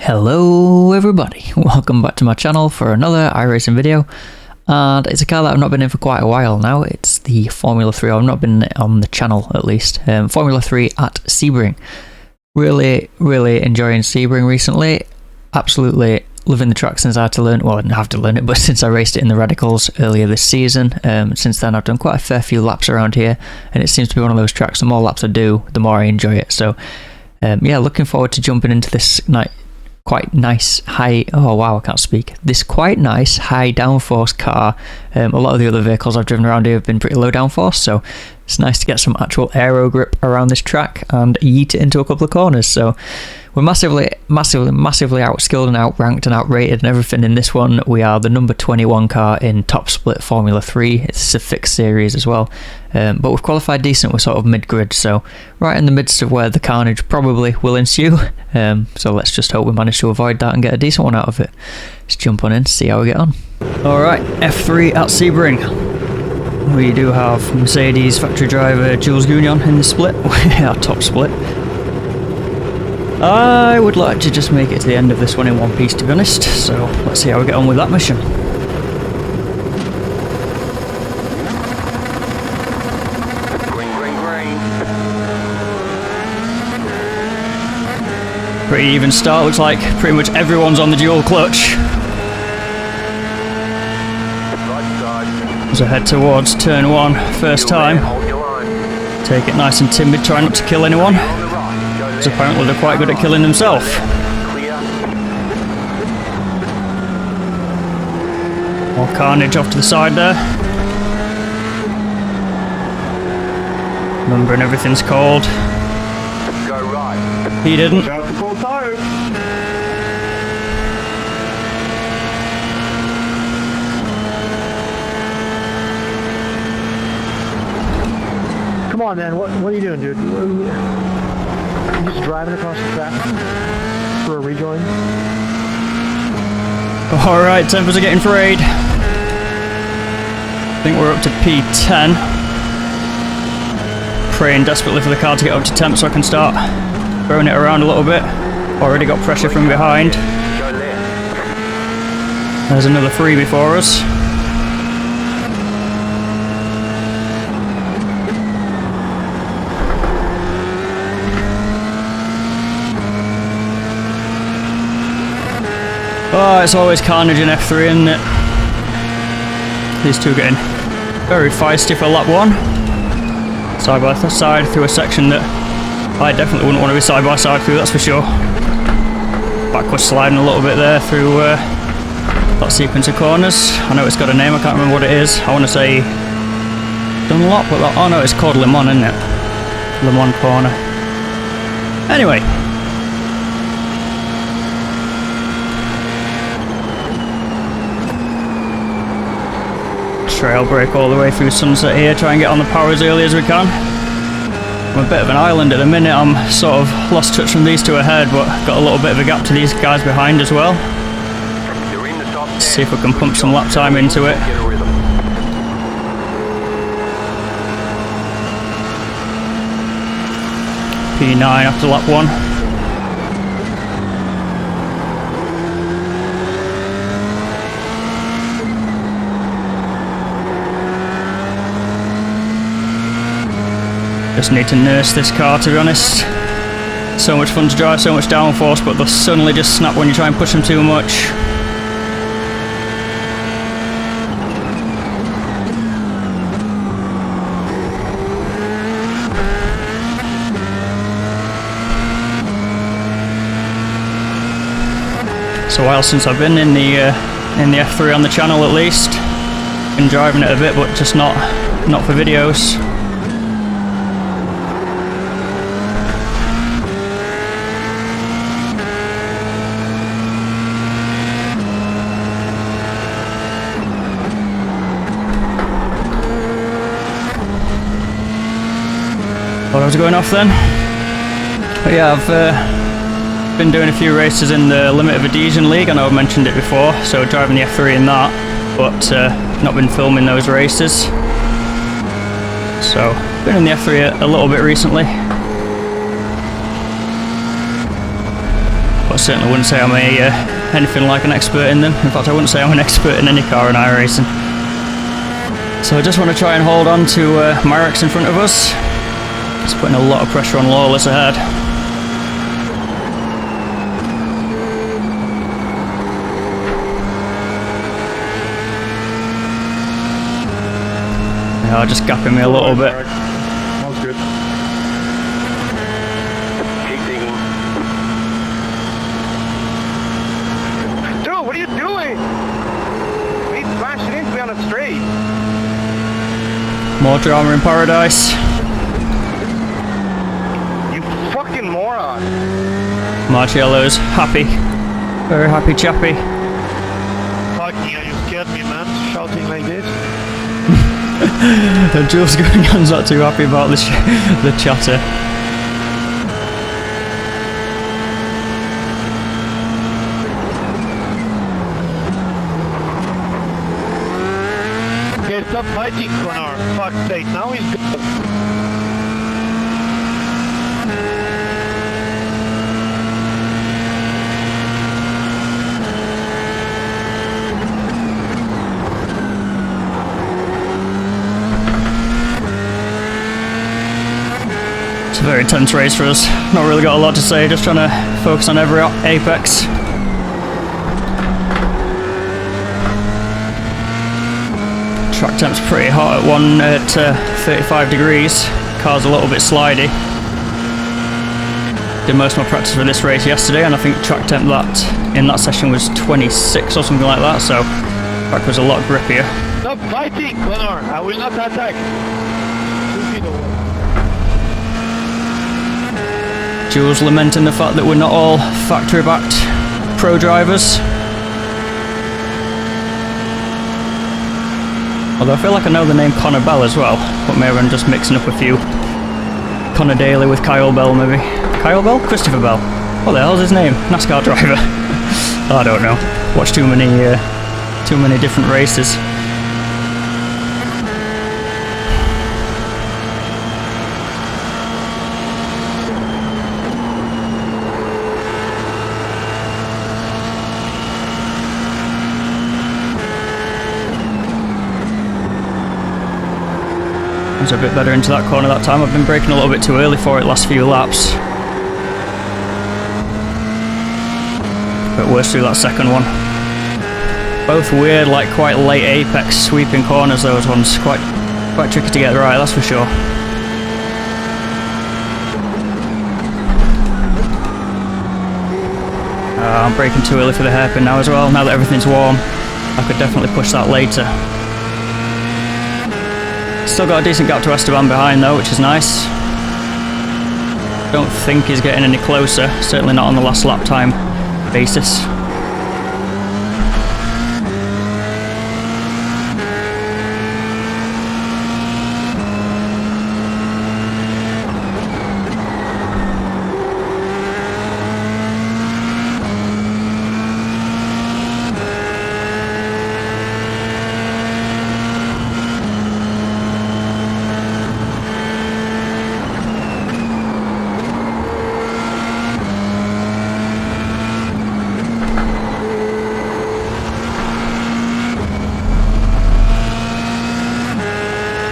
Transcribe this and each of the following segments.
Hello everybody, welcome back to my channel for another iRacing video, and it's a car that I've not been in for quite a while now. It's the Formula 3, I've not been on the channel at least, Formula 3 at Sebring. Really enjoying Sebring recently, absolutely loving the track since I had to learn, well I didn't have to learn it, but since I raced it in the Radicals earlier this season. Since then I've done quite a fair few laps around here, and it seems to be one of those tracks, the more laps I do, the more I enjoy it. So yeah, looking forward to jumping into this quite nice high, oh wow I can't speak, this quite nice high downforce car. A lot of the other vehicles I've driven around here have been pretty low downforce, so it's nice to get some actual aero grip around this track and yeet it into a couple of corners. So we're massively outskilled and outranked and outrated and everything in this one. We are the number 21 car in top split Formula 3. It's a fixed series as well, but we've qualified decent. We're sort of mid-grid, so right in the midst of where the carnage probably will ensue. So let's just hope we manage to avoid that and get a decent one out of it. Let's jump on in, see how we get on. Alright, F3 at Sebring. We do have Mercedes factory driver Jules Gounon in the split, our top split. I would like to just make it to the end of this one in one piece, to be honest, so let's see how we get on with that mission. Pretty even start, looks like pretty much everyone's on the dual clutch. As I head towards turn one, first time. Take it nice and timid, try not to kill anyone, because apparently they're quite good at killing themselves. More carnage off to the side there. Remembering everything's cold. He didn't. Come on, man. What are you doing, dude? You just driving across the track for a rejoin? Alright, tempers are getting frayed. I think we're up to P10. Praying desperately for the car to get up to temp so I can start throwing it around a little bit. Already got pressure from behind. There's another three before us. Oh, it's always carnage in F3, isn't it? These two getting very feisty for lap one. Side by side through a section that I definitely wouldn't want to be side by side through, that's for sure. Backward sliding a little bit there through that sequence of corners. I know it's got a name, I can't remember what it is. I want to say Dunlop, but oh no, it's called Le Mans, isn't it? Le Mans corner. Anyway. Trail brake all the way through sunset here, try and get on the power as early as we can. I'm a bit of an island at the minute, I'm sort of lost touch from these two ahead, but got a little bit of a gap to these guys behind as well. Let's see if we can pump some lap time into it. P9 after lap one. Just need to nurse this car, to be honest. So much fun to drive, so much downforce, but they'll suddenly just snap when you try and push them too much. It's a while since I've been in the F3 on the channel, at least. Been driving it a bit, but just not for videos. Thought I was going off then. But yeah, I've been doing a few races in the Limited Adhesion League. I know I've mentioned it before, so driving the F3 in that, but not been filming those races. So, been in the F3 a little bit recently. but I certainly wouldn't say I'm anything like an expert in them. In fact, I wouldn't say I'm an expert in any car in iRacing. So I just want to try and hold on to Myrex in front of us. It's putting a lot of pressure on Lawless ahead. Yeah, just gapping me a little bit. Sounds good. Dude, what are you doing? He's smashing into me on a straight. More drama in paradise. You fucking moron. Marciello's happy. Very happy chappy. Fuck yeah, you scared me, man. Shouting like this. Jules going on's not too happy about the chatter. Okay, stop fighting, Connor. Fuck's sake, now he's good. It's a very tense race for us. Not really got a lot to say, just trying to focus on every apex. Track temp's pretty hot at 35 degrees. Car's a little bit slidey. Did most of my practice for this race yesterday, and I think track temp in that session was 26 or something like that, so track was a lot grippier. Stop fighting, Connor. I will not attack. Jules lamenting the fact that we're not all factory-backed pro drivers. Although I feel like I know the name Connor Bell as well, but maybe I'm just mixing up a few. Connor Daly with Kyle Bell, maybe. Kyle Bell? Christopher Bell. What the hell's his name? NASCAR driver. I don't know. Watch too many different races. I was a bit better into that corner that time. I've been braking a little bit too early for it last few laps. Bit worse through that second one. Both weird, like quite late apex sweeping corners, those ones. Quite tricky to get right, that's for sure. I'm braking too early for the hairpin now as well. Now that everything's warm, I could definitely push that later. Still got a decent gap to Esteban behind though, which is nice. Don't think he's getting any closer, certainly not on the last lap time basis.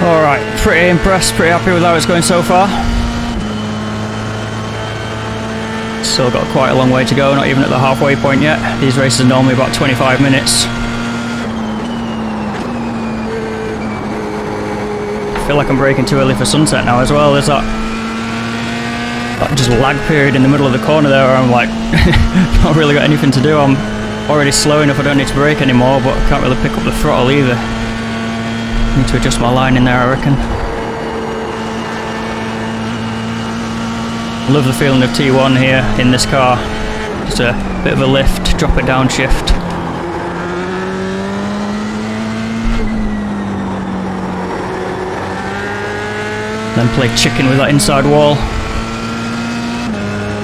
Alright, pretty impressed, pretty happy with how it's going so far. Still got quite a long way to go, not even at the halfway point yet. These races are normally about 25 minutes. I feel like I'm braking too early for sunset now as well. There's that just lag period in the middle of the corner there where I'm like, not really got anything to do. I'm already slow enough, I don't need to brake anymore, but I can't really pick up the throttle either. Need to adjust my line in there, I reckon. Love the feeling of T1 here in this car. Just a bit of a lift, drop it down shift. Then play chicken with that inside wall.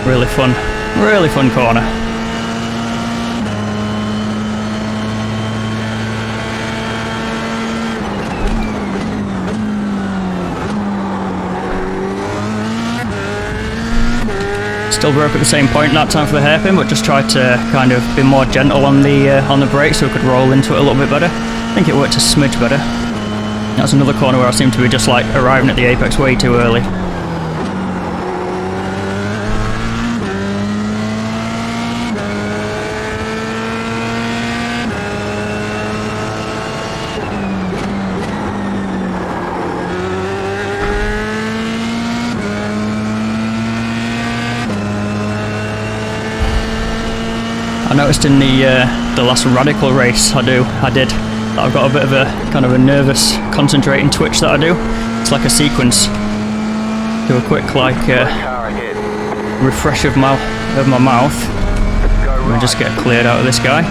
Really fun corner. Still broke at the same point that time for the hairpin, but just tried to kind of be more gentle on the brake so we could roll into it a little bit better. I think it worked a smidge better. That's another corner where I seem to be just like arriving at the apex way too early. I noticed in the last radical race I did, that I've got a bit of a kind of a nervous, concentrating twitch that I do. It's like a sequence. Do a quick like refresh of my mouth, and just get cleared out of this guy.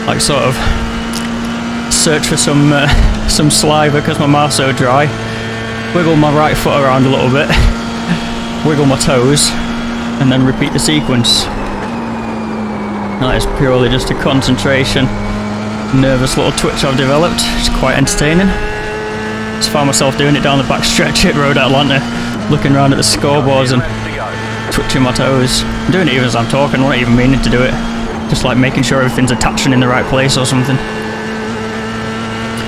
Like sort of search for some saliva because my mouth's so dry. Wiggle my right foot around a little bit, wiggle my toes, and then repeat the sequence. That is purely just a concentration, nervous little twitch I've developed. It's quite entertaining. Just found myself doing it down the back stretch at Road Atlanta, looking around at the scoreboards and twitching my toes. I'm doing it even as I'm talking, I'm not even meaning to do it. Just like making sure everything's attaching in the right place or something.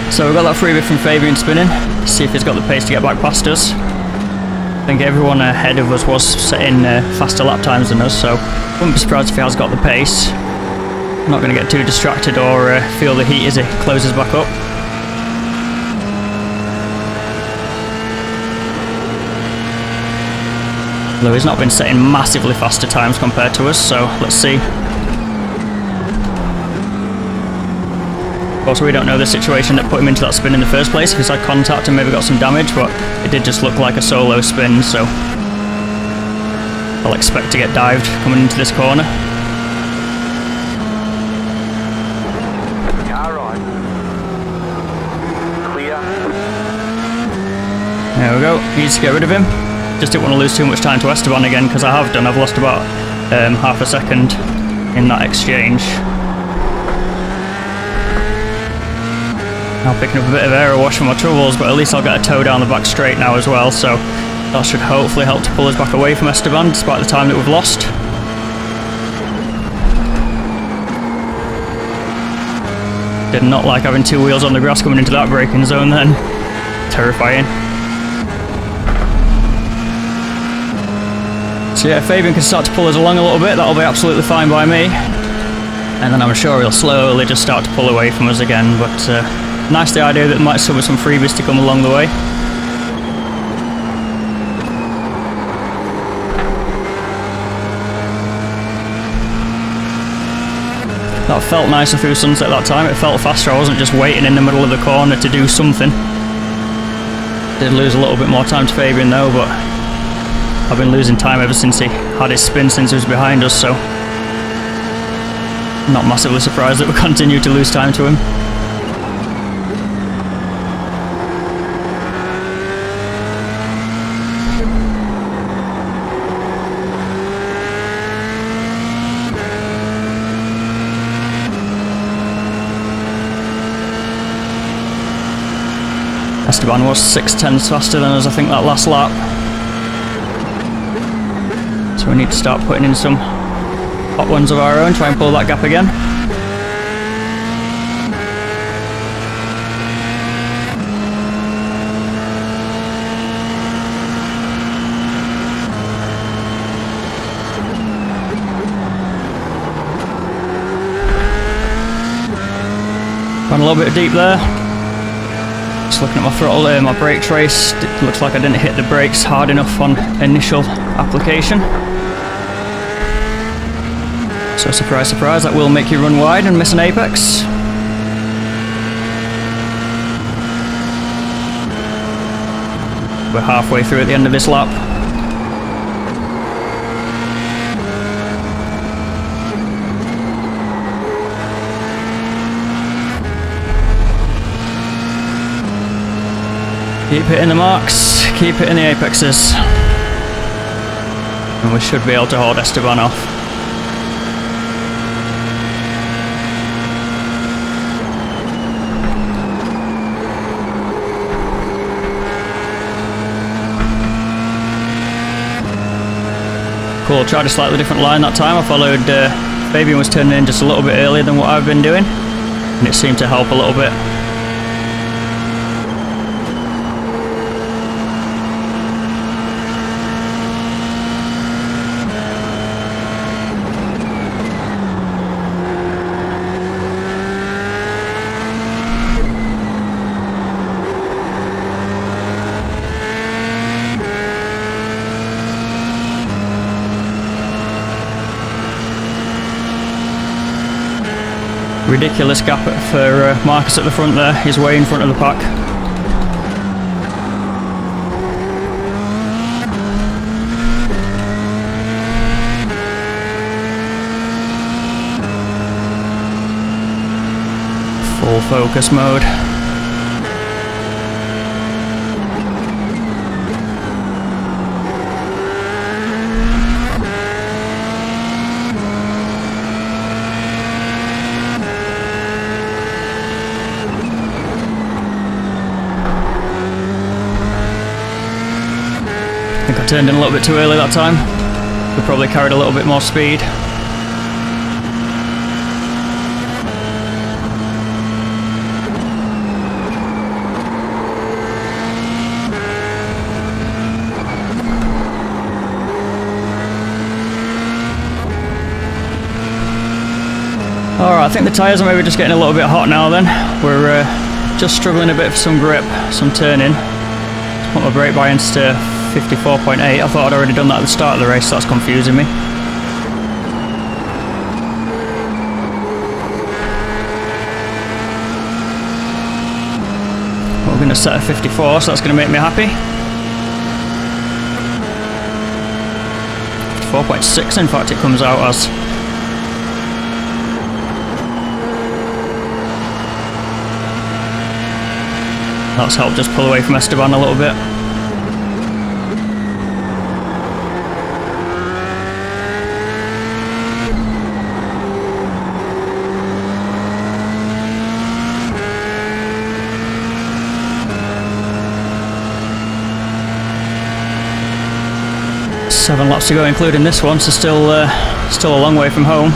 So we've got that freebie from Fabian spinning. See if he's got the pace to get back past us. I think everyone ahead of us was setting faster lap times than us, so wouldn't be surprised if he has got the pace. I'm not going to get too distracted or feel the heat as he closes back up. Though he's not been setting massively faster times compared to us, so let's see. Of course, we don't know the situation that put him into that spin in the first place. If he's had contact and maybe got some damage, but it did just look like a solo spin, so I'll expect to get dived coming into this corner. There we go, needs to get rid of him. Just didn't want to lose too much time to Esteban again, because I have done. I've lost about half a second in that exchange. Now picking up a bit of aero wash for my troubles, but at least I'll get a toe down the back straight now as well, so that should hopefully help to pull us back away from Esteban, despite the time that we've lost. Did not like having two wheels on the grass coming into that braking zone then. Terrifying. So yeah, Fabian can start to pull us along a little bit, that'll be absolutely fine by me. And then I'm sure he'll slowly just start to pull away from us again, but nice the idea that there might still be some freebies to come along the way. That felt nicer through sunset that time, it felt faster, I wasn't just waiting in the middle of the corner to do something. Did lose a little bit more time to Fabian though, but I've been losing time ever since he had his spin since he was behind us, so not massively surprised that we continue to lose time to him. Esteban was 6/10 faster than us, I think, that last lap. So we need to start putting in some hot ones of our own, try and pull that gap again. Ran a little bit deep there. Just looking at my throttle there, my brake trace, it looks like I didn't hit the brakes hard enough on initial application. So surprise, surprise, that will make you run wide and miss an apex. We're halfway through at the end of this lap. Keep hitting the marks, keep hitting the apexes. And we should be able to hold Esteban off. Cool, tried a slightly different line that time. I followed, Fabian was turning in just a little bit earlier than what I've been doing, and it seemed to help a little bit. Ridiculous gap for Marcus at the front there. He's way in front of the pack. Full focus mode. I think I turned in a little bit too early that time. We probably carried a little bit more speed. Alright, I think the tyres are maybe just getting a little bit hot now then. We're just struggling a bit for some grip, some turning. Let's put my brake bias to 54.8. I thought I'd already done that at the start of the race, so that's confusing me. We're going to set a 54, so that's going to make me happy. 54.6 in fact it comes out as. That's helped just pull away from Esteban a little bit. Seven laps to go, including this one, so still a long way from home.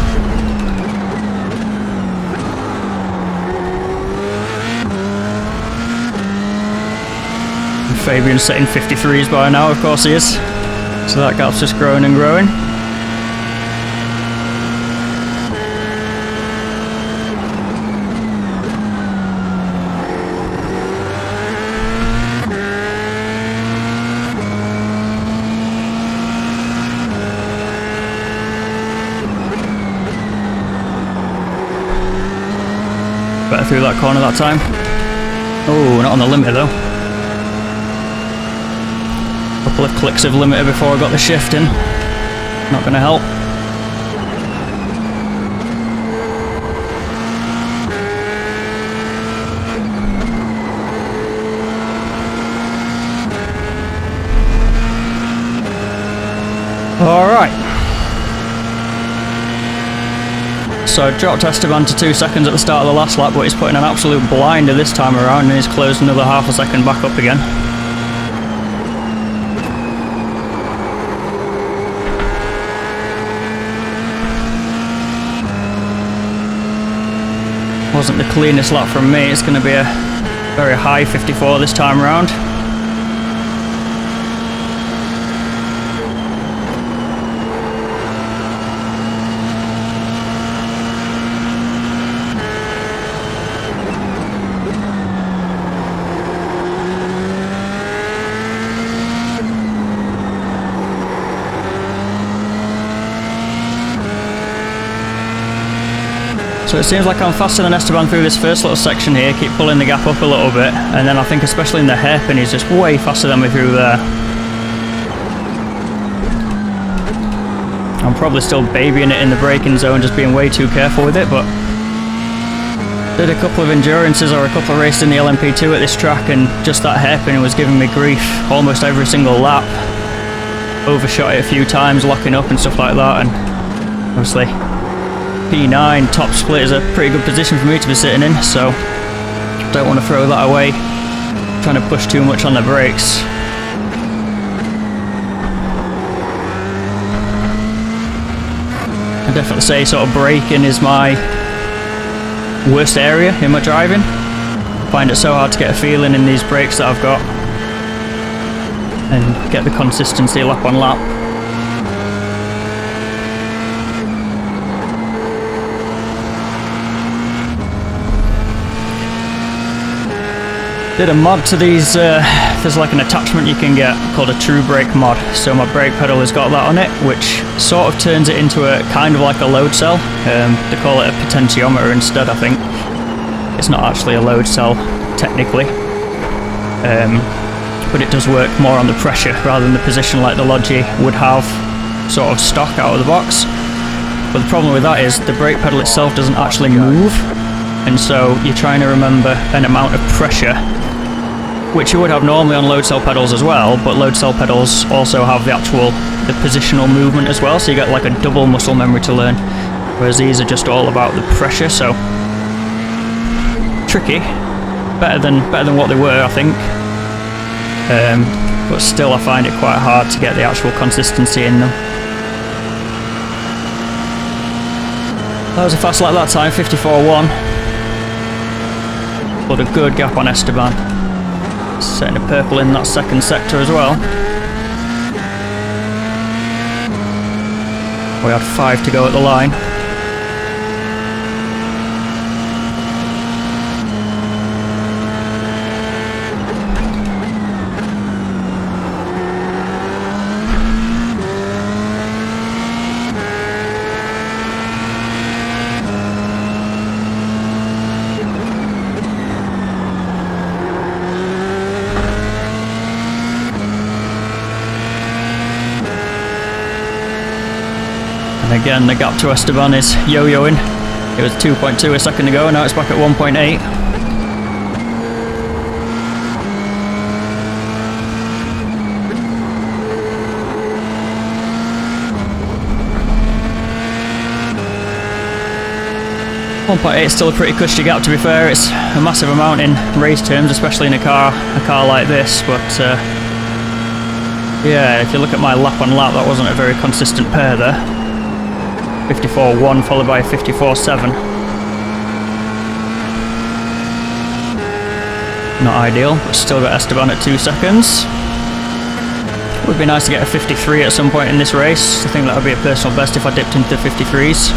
And Fabian's setting 53s by now, of course he is. So that gap's just growing and growing. Better through that corner that time. Oh, not on the limiter though. Couple of clicks of limiter before I got the shift in. Not going to help. Alright. So I dropped Esteban to 2 seconds at the start of the last lap, but he's putting an absolute blinder this time around and he's closed another half a second back up again. Wasn't the cleanest lap from me, it's going to be a very high 54 this time around. So it seems like I'm faster than Esteban through this first little section here, keep pulling the gap up a little bit, and then I think especially in the hairpin he's just way faster than me through there. I'm probably still babying it in the braking zone, just being way too careful with it, but did a couple of endurances or a couple of races in the LMP2 at this track, and just that hairpin was giving me grief almost every single lap. Overshot it a few times, locking up and stuff like that, and obviously P9 top split is a pretty good position for me to be sitting in, so don't want to throw that away trying to push too much on the brakes. I definitely say sort of braking is my worst area in my driving. I find it so hard to get a feeling in these brakes that I've got and get the consistency lap on lap. Did a mod to these, there's like an attachment you can get called a true brake mod, so my brake pedal has got that on it, which sort of turns it into a kind of like a load cell. They call it a potentiometer instead, I think. It's not actually a load cell technically, but it does work more on the pressure rather than the position like the Logi would have sort of stock out of the box. But the problem with that is the brake pedal itself doesn't actually move, and so you're trying to remember an amount of pressure, which you would have normally on load cell pedals as well, but load cell pedals also have the positional movement as well, so you get like a double muscle memory to learn, whereas these are just all about the pressure. So tricky, better than what they were, I think, but still I find it quite hard to get the actual consistency in them. That was a fast lap that time, 54.1. But a good gap on Esteban. Setting a purple in that second sector as well. We had 5 to go at the line. And again, the gap to Esteban is yo-yoing. It was 2.2 a second ago, and now it's back at 1.8. It's still a pretty cushy gap, to be fair. It's a massive amount in race terms, especially in a car like this, but yeah, if you look at my lap on lap, that wasn't a very consistent pair there. 54.1 followed by 54.7. Not ideal, but still got Esteban at 2 seconds. Would be nice to get a 53 at some point in this race. I think that would be a personal best if I dipped into the 53s.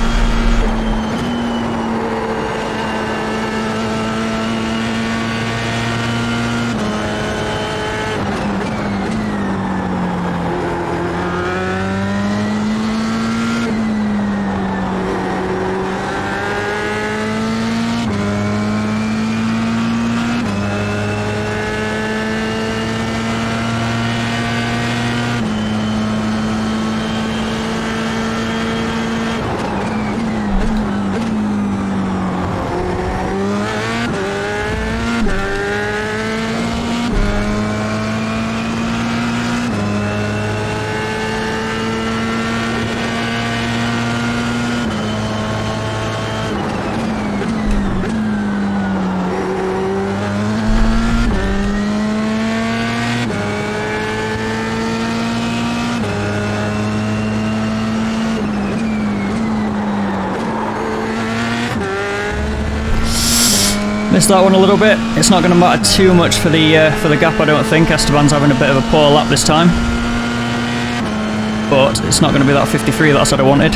Missed that one a little bit. It's not going to matter too much for the gap, I don't think. Esteban's having a bit of a poor lap this time, but it's not going to be that 53 that I said I wanted.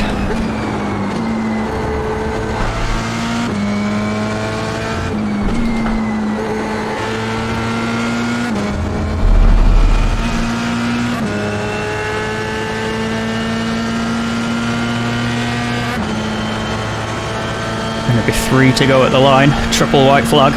Going to be 3 to go at the line. Triple white flag.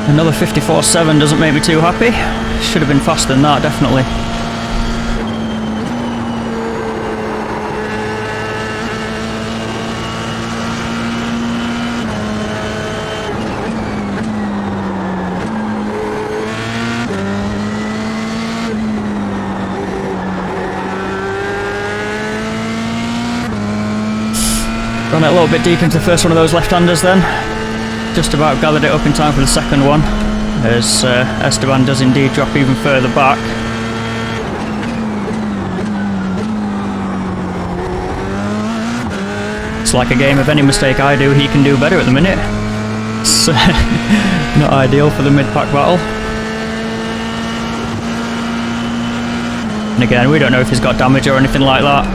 Another 54.7 doesn't make me too happy. Should have been faster than that, definitely. Run it a little bit deep into the first one of those left-handers then. Just about gathered it up in time for the second one, as Esteban does indeed drop even further back. It's like a game of any mistake I do, he can do better at the minute. It's not ideal for the mid-pack battle. And again, we don't know if he's got damage or anything like that.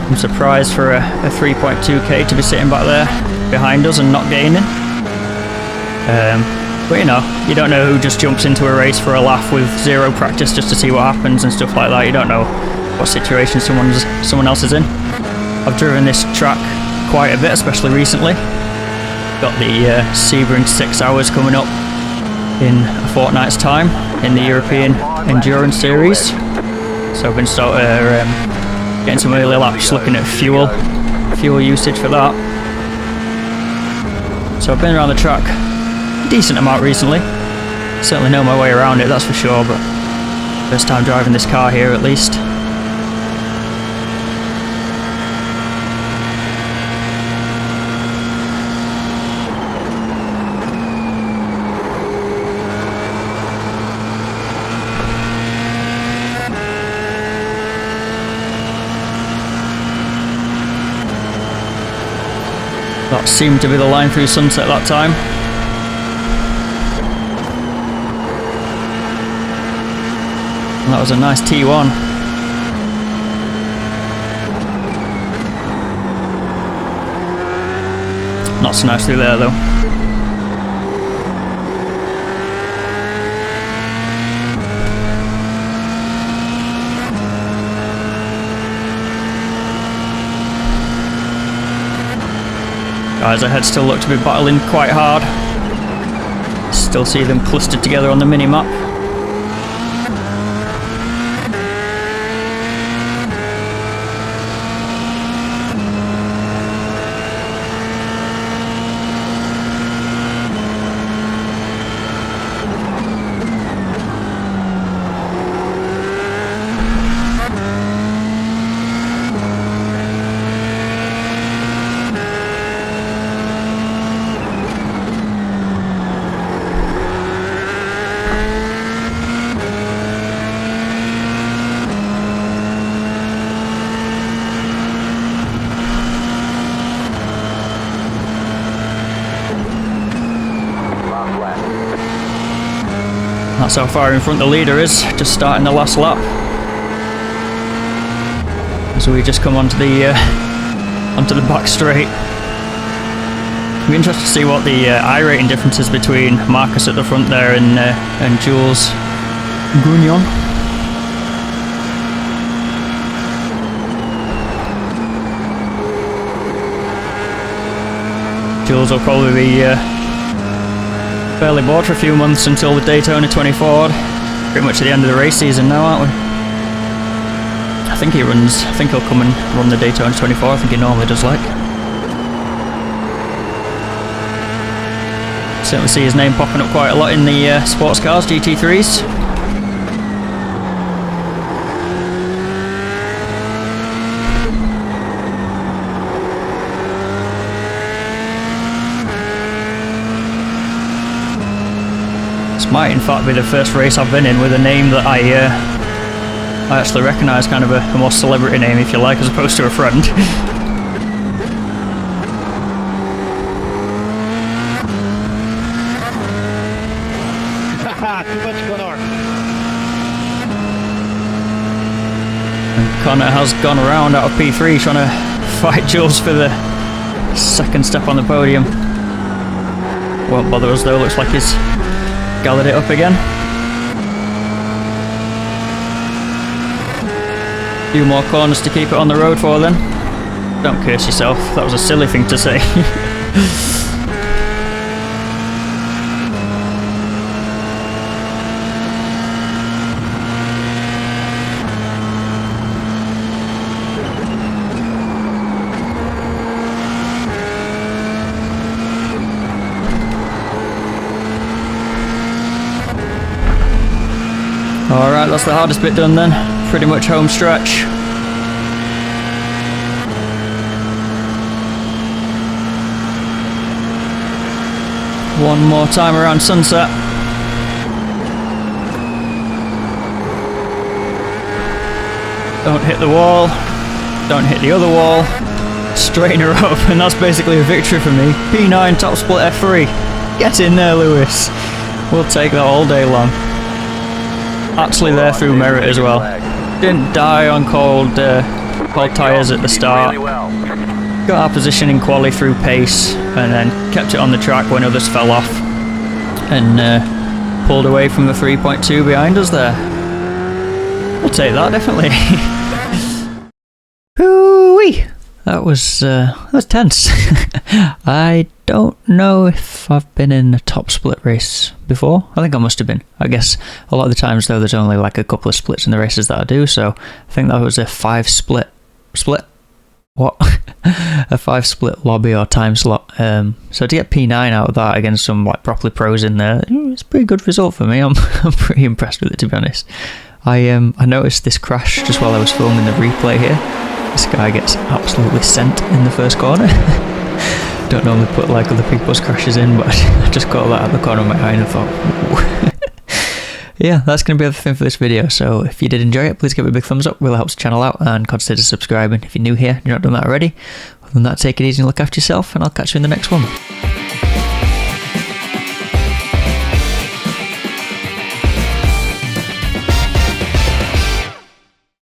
I'm surprised for a 3.2k to be sitting back there behind us and not gaining. But you know, you don't know who just jumps into a race for a laugh with zero practice just to see what happens and stuff like that. You don't know what situation someone else is in. I've driven this track quite a bit, especially recently. Got the Sebring 6 hours coming up in a fortnight's time in the European Endurance Series. So I've been sort of getting some early laps, looking at fuel usage for that. So I've been around the track a decent amount recently. Certainly know my way around it, that's for sure, but first time driving this car here at least. That seemed to be the line through sunset that time. And that was a nice T1. Not so nice through there though. Guys ahead still look to be battling quite hard. Still see them clustered together on the mini-map. That's how far in front the leader is, just starting the last lap. So we just come onto the back straight. It'll be interesting to see what the iRating difference is between Marcus at the front there and Jules Gugnon. Jules will probably be fairly bored for a few months until the Daytona 24. Pretty much at the end of the race season now, aren't we? I think he'll come and run the Daytona 24. I think he normally does, like. Certainly see his name popping up quite a lot in the sports cars, GT3s. Might in fact be the first race I've been in with a name that I actually recognise, kind of a more celebrity name if you like, as opposed to a friend. Too much going on. And Connor has gone around out of P3 trying to fight Jules for the second step on the podium. Won't bother us though, looks like he's gathered it up again. A few more corners to keep it on the road for then. Don't curse yourself, that was a silly thing to say. Alright, that's the hardest bit done then. Pretty much home stretch. One more time around sunset. Don't hit the wall. Don't hit the other wall. Straighten her up, and that's basically a victory for me. P9 top split F3. Get in there, Lewis. We'll take that all day long. Actually there through merit as well. Didn't die on cold tyres at the start. Got our position in quali through pace, and then kept it on the track when others fell off. And pulled away from the 3.2 behind us there. We'll take that, definitely. Hoo-wee! That was tense. I don't know if I've been in a top split race before. I think I must have been. I guess a lot of the times though there's only like a couple of splits in the races that I do, so I think that was a 5 split? What? A 5 split lobby or time slot. So to get P9 out of that against some like properly pros in there, it's a pretty good result for me. I'm pretty impressed with it, to be honest. I noticed this crash just while I was filming the replay here. This guy gets absolutely sent in the first corner. Don't normally put like other people's crashes in, but I just got that out of the corner of my eye and I thought, yeah, that's going to be everything for this video. So if you did enjoy it, please give it a big thumbs up. Really helps the channel out, and consider subscribing if you're new here and you're not done that already. Other than that, take it easy and look after yourself, and I'll catch you in the next one.